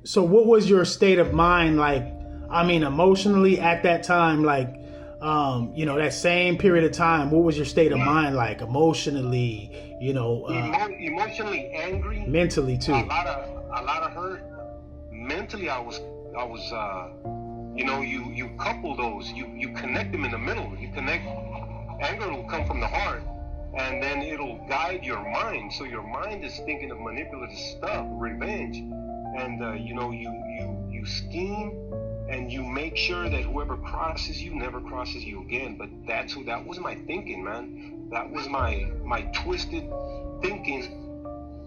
So what was your state of mind like? I mean, emotionally at that time, like, that same period of time, what was your state of mind like emotionally, Emotionally angry, mentally too? a lot of hurt. Mentally, you couple those, you connect them in the middle. You connect, anger will come from the heart, and then it'll guide your mind. So your mind is thinking of manipulative stuff, revenge, and you scheme, and you make sure that whoever crosses you never crosses you again. But that was my thinking, man. That was my twisted thinking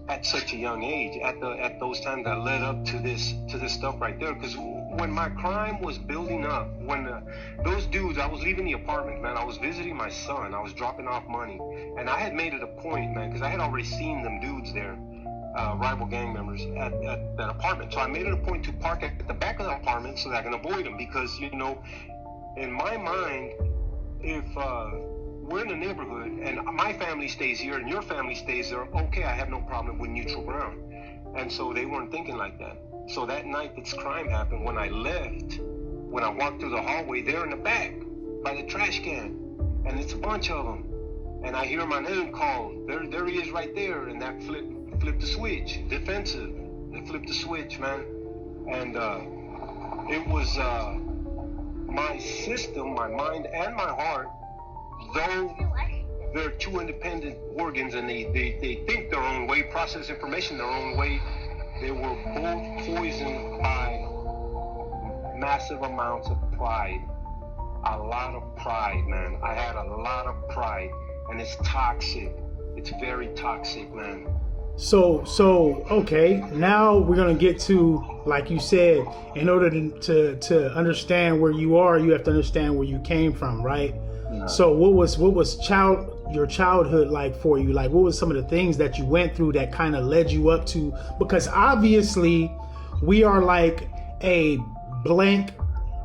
at such a young age, at those times that led up to this stuff right there. Because when my crime was building up, when those dudes, I was leaving the apartment, man. I was visiting my son. I was dropping off money, and I had made it a point, man, because I had already seen them dudes there, rival gang members at that apartment. So I made it a point to park at the back of the apartment so that I can avoid them. Because in my mind, if we're in the neighborhood and my family stays here and your family stays there, okay, I have no problem with neutral ground. And so they weren't thinking like that. So that night this crime happened, when I left, when I walked through the hallway, they're in the back by the trash can, and it's a bunch of them, and I hear my name called. There he is right there, and that flipped the switch. Defensive. They flipped the switch, man. And it was my system, my mind and my heart, though they're two independent organs and they think their own way, process information their own way, they were both poisoned by massive amounts of pride. A lot of pride, man. I had a lot of pride, and it's toxic. It's very toxic, man. So okay, now we're gonna get to, like you said, in order to understand where you are, you have to understand where you came from, right? Yeah. So what was your childhood like for you? Like, what was some of the things that you went through that kind of led you up to? Because obviously we are like a blank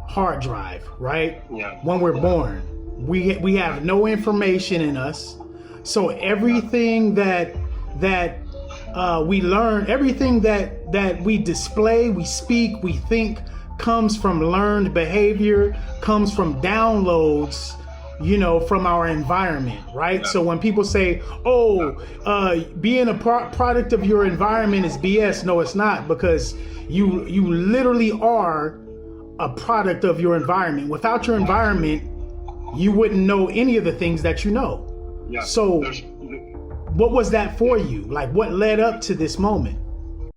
hard drive, right? Yeah. When we're born, we have no information in us. So everything that we learn, everything that we display, we speak, we think, comes from learned behavior, comes from downloads, from our environment, right? Yeah. So when people say, being a product of your environment is BS, no, it's not, because you literally are a product of your environment. Without your environment, you wouldn't know any of the things that you know. Yeah. So what was that for you? Like, what led up to this moment?